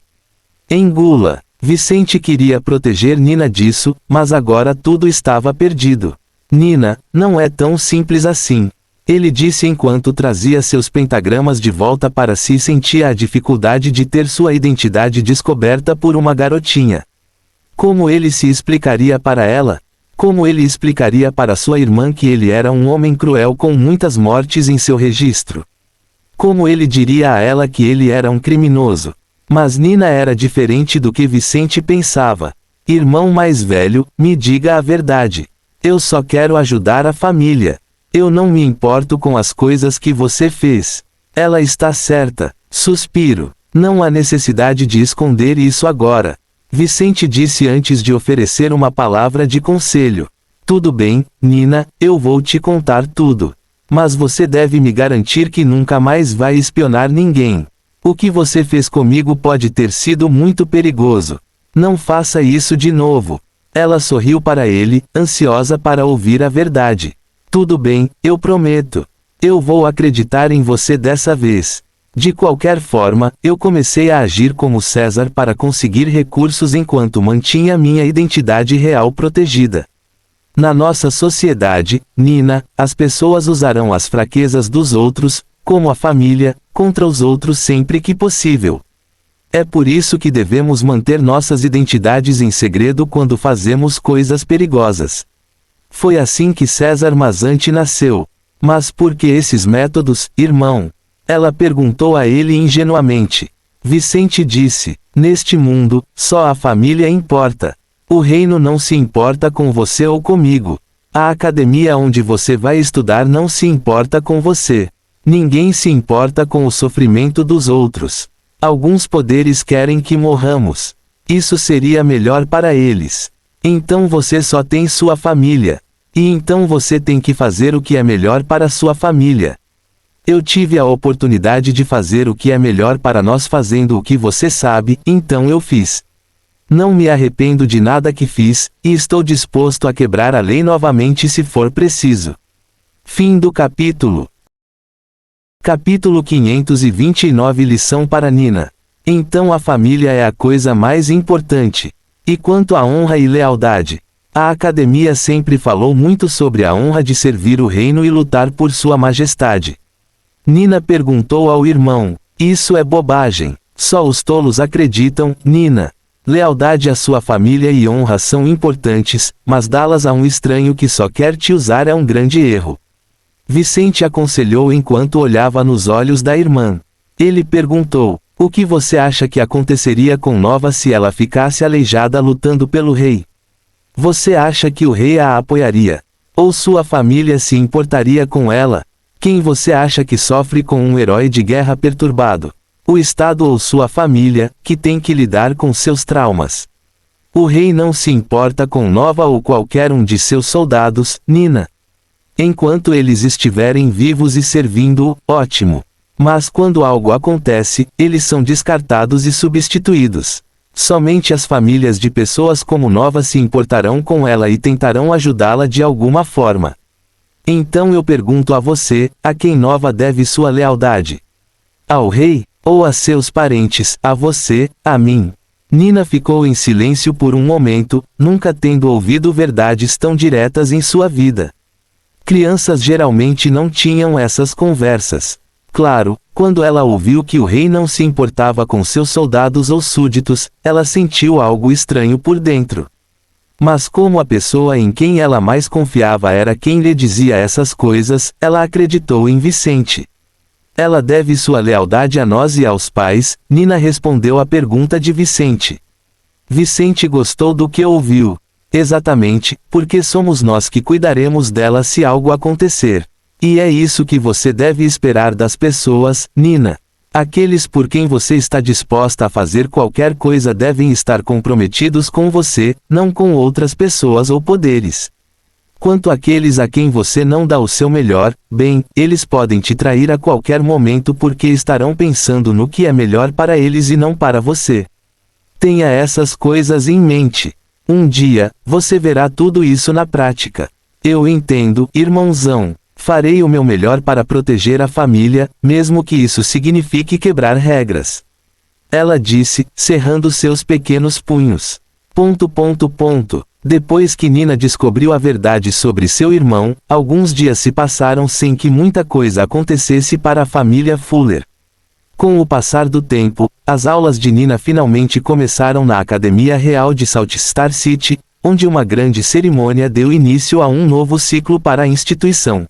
Engula. Vicente queria proteger Nina disso, mas agora tudo estava perdido. Nina, não é tão simples assim. Ele disse enquanto trazia seus pentagramas de volta para si e sentia a dificuldade de ter sua identidade descoberta por uma garotinha. Como ele se explicaria para ela? Como ele explicaria para sua irmã que ele era um homem cruel com muitas mortes em seu registro? Como ele diria a ela que ele era um criminoso? Mas Nina era diferente do que Vicente pensava. Irmão mais velho, me diga a verdade. Eu só quero ajudar a família. Eu não me importo com as coisas que você fez. Ela está certa. Suspiro. Não há necessidade de esconder isso agora. Vicente disse antes de oferecer uma palavra de conselho. Tudo bem, Nina, eu vou te contar tudo. Mas você deve me garantir que nunca mais vai espionar ninguém. O que você fez comigo pode ter sido muito perigoso. Não faça isso de novo. Ela sorriu para ele, ansiosa para ouvir a verdade. Tudo bem, eu prometo. Eu vou acreditar em você dessa vez. De qualquer forma, eu comecei a agir como César para conseguir recursos enquanto mantinha minha identidade real protegida. Na nossa sociedade, Nina, as pessoas usarão as fraquezas dos outros, como a família, contra os outros sempre que possível. É por isso que devemos manter nossas identidades em segredo quando fazemos coisas perigosas. Foi assim que César Mazzanti nasceu. Mas por que esses métodos, irmão? Ela perguntou a ele ingenuamente. Vicente disse: neste mundo, só a família importa. O reino não se importa com você ou comigo. A academia onde você vai estudar não se importa com você. Ninguém se importa com o sofrimento dos outros. Alguns poderes querem que morramos. Isso seria melhor para eles. Então você só tem sua família. E então você tem que fazer o que é melhor para sua família. Eu tive a oportunidade de fazer o que é melhor para nós fazendo o que você sabe, então eu fiz. Não me arrependo de nada que fiz, e estou disposto a quebrar a lei novamente se for preciso. Fim do capítulo. Capítulo 529 Lição para Nina. Então a família é a coisa mais importante. E quanto à honra e lealdade? A academia sempre falou muito sobre a honra de servir o reino e lutar por sua majestade. Nina perguntou ao irmão: isso é bobagem. Só os tolos acreditam, Nina. Lealdade à sua família e honra são importantes, mas dá-las a um estranho que só quer te usar é um grande erro. Vicente aconselhou enquanto olhava nos olhos da irmã. Ele perguntou: o que você acha que aconteceria com Nova se ela ficasse aleijada lutando pelo rei? Você acha que o rei a apoiaria? Ou sua família se importaria com ela? Quem você acha que sofre com um herói de guerra perturbado? O Estado ou sua família, que tem que lidar com seus traumas? O rei não se importa com Nova ou qualquer um de seus soldados, Nina. Enquanto eles estiverem vivos e servindo-o, ótimo. Mas quando algo acontece, eles são descartados e substituídos. Somente as famílias de pessoas como Nova se importarão com ela e tentarão ajudá-la de alguma forma. Então eu pergunto a você, a quem Nova deve sua lealdade? Ao rei? Ou a seus parentes, a você, a mim? Nina ficou em silêncio por um momento, nunca tendo ouvido verdades tão diretas em sua vida. Crianças geralmente não tinham essas conversas. Claro, quando ela ouviu que o rei não se importava com seus soldados ou súditos, ela sentiu algo estranho por dentro. Mas como a pessoa em quem ela mais confiava era quem lhe dizia essas coisas, ela acreditou em Vicente. Ela deve sua lealdade a nós e aos pais, Nina respondeu à pergunta de Vicente. Vicente gostou do que ouviu. Exatamente, porque somos nós que cuidaremos dela se algo acontecer. E é isso que você deve esperar das pessoas, Nina. Aqueles por quem você está disposta a fazer qualquer coisa devem estar comprometidos com você, não com outras pessoas ou poderes. Quanto àqueles a quem você não dá o seu melhor, bem, eles podem te trair a qualquer momento porque estarão pensando no que é melhor para eles e não para você. Tenha essas coisas em mente. Um dia, você verá tudo isso na prática. Eu entendo, irmãozão. Farei o meu melhor para proteger a família, mesmo que isso signifique quebrar regras. Ela disse, cerrando seus pequenos punhos. Depois que Nina descobriu a verdade sobre seu irmão, alguns dias se passaram sem que muita coisa acontecesse para a família Fuller. Com o passar do tempo, as aulas de Nina finalmente começaram na Academia Real de Salt Star City, onde uma grande cerimônia deu início a um novo ciclo para a instituição.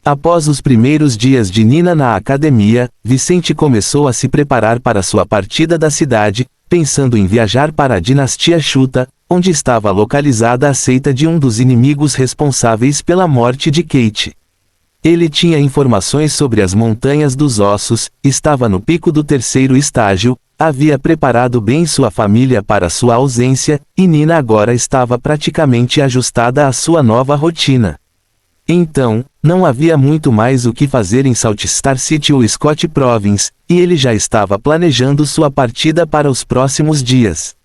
Após os primeiros dias de Nina na academia, Vicente começou a se preparar para sua partida da cidade, pensando em viajar para a dinastia Chuta, onde estava localizada a seita de um dos inimigos responsáveis pela morte de Kate. Ele tinha informações sobre as Montanhas dos Ossos, estava no pico do terceiro estágio, havia preparado bem sua família para sua ausência, e Nina agora estava praticamente ajustada à sua nova rotina. Então, não havia muito mais o que fazer em Salt Star City ou Scott Province, e ele já estava planejando sua partida para os próximos dias.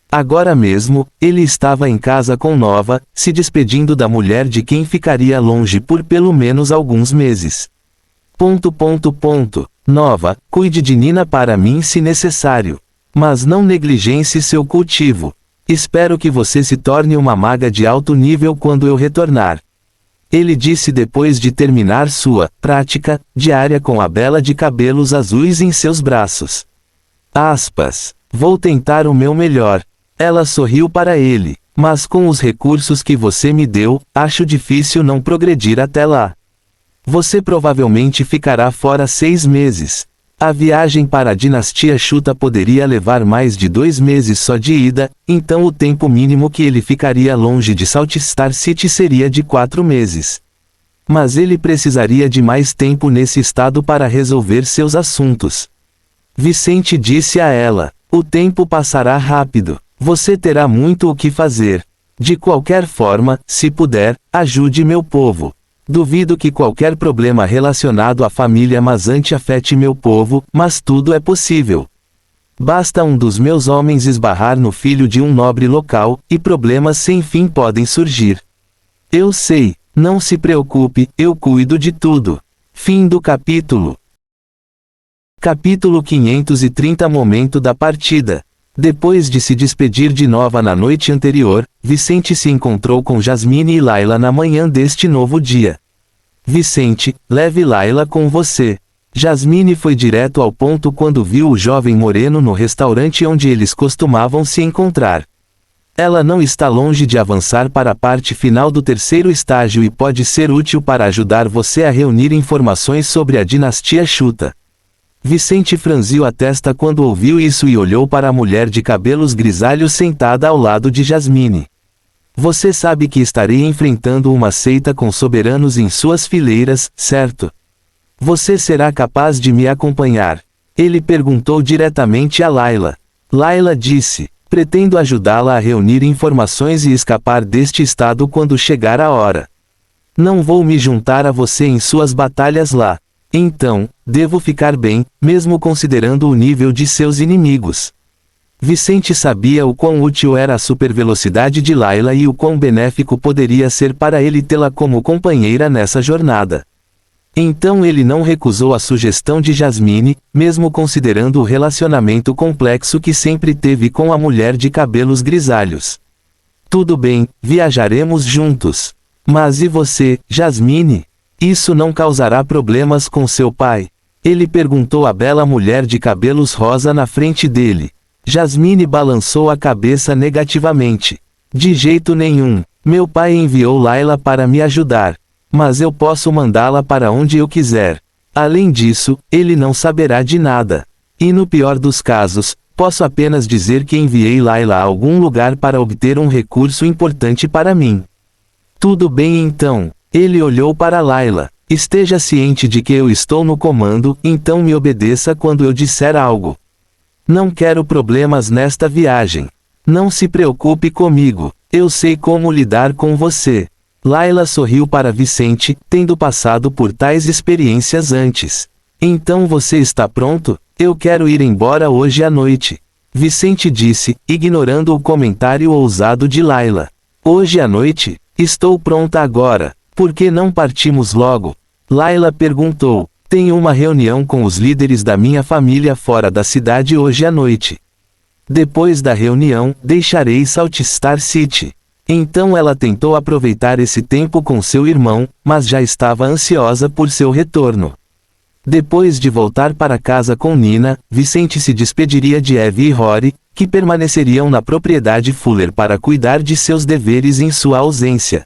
Agora mesmo, ele estava em casa com Nova, se despedindo da mulher de quem ficaria longe por pelo menos alguns meses. Nova, cuide de Nina para mim se necessário. Mas não negligencie seu cultivo. Espero que você se torne uma maga de alto nível quando eu retornar. Ele disse depois de terminar sua prática diária com a Bela de cabelos azuis em seus braços. Aspas. Vou tentar o meu melhor. Ela sorriu para ele. Mas com os recursos que você me deu, acho difícil não progredir até lá. Você provavelmente ficará fora 6 meses. A viagem para a dinastia Chuta poderia levar mais de 2 meses só de ida, então o tempo mínimo que ele ficaria longe de Salt Star City seria de 4 meses. Mas ele precisaria de mais tempo nesse estado para resolver seus assuntos. Vicente disse a ela: o tempo passará rápido. Você terá muito o que fazer. De qualquer forma, se puder, ajude meu povo. Duvido que qualquer problema relacionado à família Mazante afete meu povo, mas tudo é possível. Basta um dos meus homens esbarrar no filho de um nobre local, e problemas sem fim podem surgir. Eu sei, não se preocupe, eu cuido de tudo. Fim do capítulo. Capítulo 530 Momento da partida. Depois de se despedir de Nova na noite anterior, Vicente se encontrou com Jasmine e Laila na manhã deste novo dia. Vicente, leve Laila com você. Jasmine foi direto ao ponto quando viu o jovem moreno no restaurante onde eles costumavam se encontrar. Ela não está longe de avançar para a parte final do terceiro estágio e pode ser útil para ajudar você a reunir informações sobre a dinastia Chuta. Vicente franziu a testa quando ouviu isso e olhou para a mulher de cabelos grisalhos sentada ao lado de Jasmine. Você sabe que estarei enfrentando uma seita com soberanos em suas fileiras, certo? Você será capaz de me acompanhar? Ele perguntou diretamente a Laila. Laila disse: pretendo ajudá-la a reunir informações e escapar deste estado quando chegar a hora. Não vou me juntar a você em suas batalhas lá. Então, devo ficar bem, mesmo considerando o nível de seus inimigos. Vicente sabia o quão útil era a supervelocidade de Laila e o quão benéfico poderia ser para ele tê-la como companheira nessa jornada. Então ele não recusou a sugestão de Jasmine, mesmo considerando o relacionamento complexo que sempre teve com a mulher de cabelos grisalhos. Tudo bem, viajaremos juntos. Mas e você, Jasmine? Isso não causará problemas com seu pai? Ele perguntou à bela mulher de cabelos rosa na frente dele. Jasmine balançou a cabeça negativamente. De jeito nenhum. Meu pai enviou Laila para me ajudar. Mas eu posso mandá-la para onde eu quiser. Além disso, ele não saberá de nada. E no pior dos casos, posso apenas dizer que enviei Laila a algum lugar para obter um recurso importante para mim. Tudo bem então. Ele olhou para Laila. Esteja ciente de que eu estou no comando, então me obedeça quando eu disser algo. Não quero problemas nesta viagem. Não se preocupe comigo. Eu sei como lidar com você. Laila sorriu para Vicente, tendo passado por tais experiências antes. Então você está pronto? Eu quero ir embora hoje à noite. Vicente disse, ignorando o comentário ousado de Laila. Hoje à noite? Estou pronta agora. Por que não partimos logo? Laila perguntou. Tenho uma reunião com os líderes da minha família fora da cidade hoje à noite. Depois da reunião, deixarei Salt Star City. Então ela tentou aproveitar esse tempo com seu irmão, mas já estava ansiosa por seu retorno. Depois de voltar para casa com Nina, Vicente se despediria de Evie e Rory, que permaneceriam na propriedade Fuller para cuidar de seus deveres em sua ausência.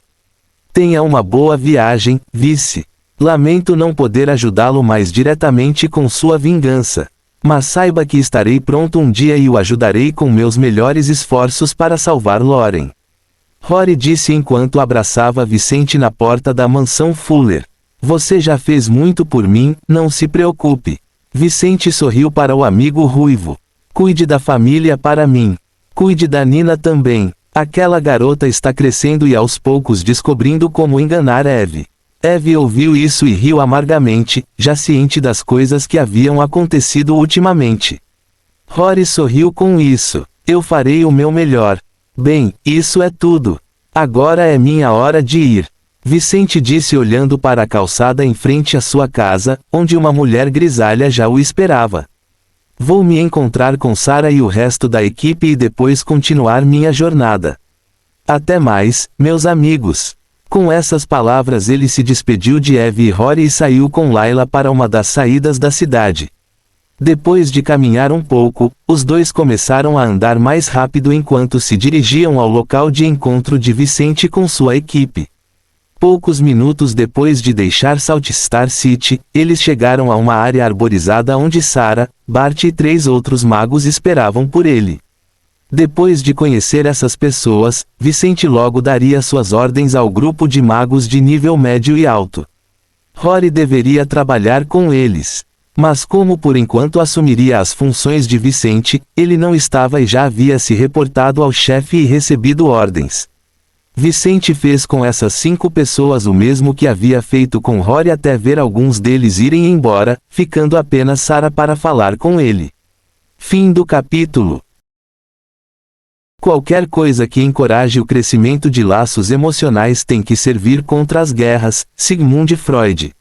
Tenha uma boa viagem, Vice. Lamento não poder ajudá-lo mais diretamente com sua vingança. Mas saiba que estarei pronto um dia e o ajudarei com meus melhores esforços para salvar Lauren. Rory disse enquanto abraçava Vicente na porta da mansão Fuller. Você já fez muito por mim, não se preocupe. Vicente sorriu para o amigo ruivo. Cuide da família para mim. Cuide da Nina também. Aquela garota está crescendo e aos poucos descobrindo como enganar Evie. Evie ouviu isso e riu amargamente, já ciente das coisas que haviam acontecido ultimamente. Rory sorriu com isso. Eu farei o meu melhor. Bem, isso é tudo. Agora é minha hora de ir. Vicente disse olhando para a calçada em frente à sua casa, onde uma mulher grisalha já o esperava. Vou me encontrar com Sarah e o resto da equipe e depois continuar minha jornada. Até mais, meus amigos. Com essas palavras ele se despediu de Evie e Rory e saiu com Layla para uma das saídas da cidade. Depois de caminhar um pouco, os dois começaram a andar mais rápido enquanto se dirigiam ao local de encontro de Vicente com sua equipe. Poucos minutos depois de deixar Salt Star City, eles chegaram a uma área arborizada onde Sarah, Bart e 3 outros magos esperavam por ele. Depois de conhecer essas pessoas, Vicente logo daria suas ordens ao grupo de magos de nível médio e alto. Rory deveria trabalhar com eles. Mas como por enquanto assumiria as funções de Vicente, ele não estava e já havia se reportado ao chefe e recebido ordens. Vicente fez com essas 5 pessoas o mesmo que havia feito com Rory até ver alguns deles irem embora, ficando apenas Sarah para falar com ele. Fim do capítulo. Qualquer coisa que encoraje o crescimento de laços emocionais tem que servir contra as guerras, Sigmund Freud.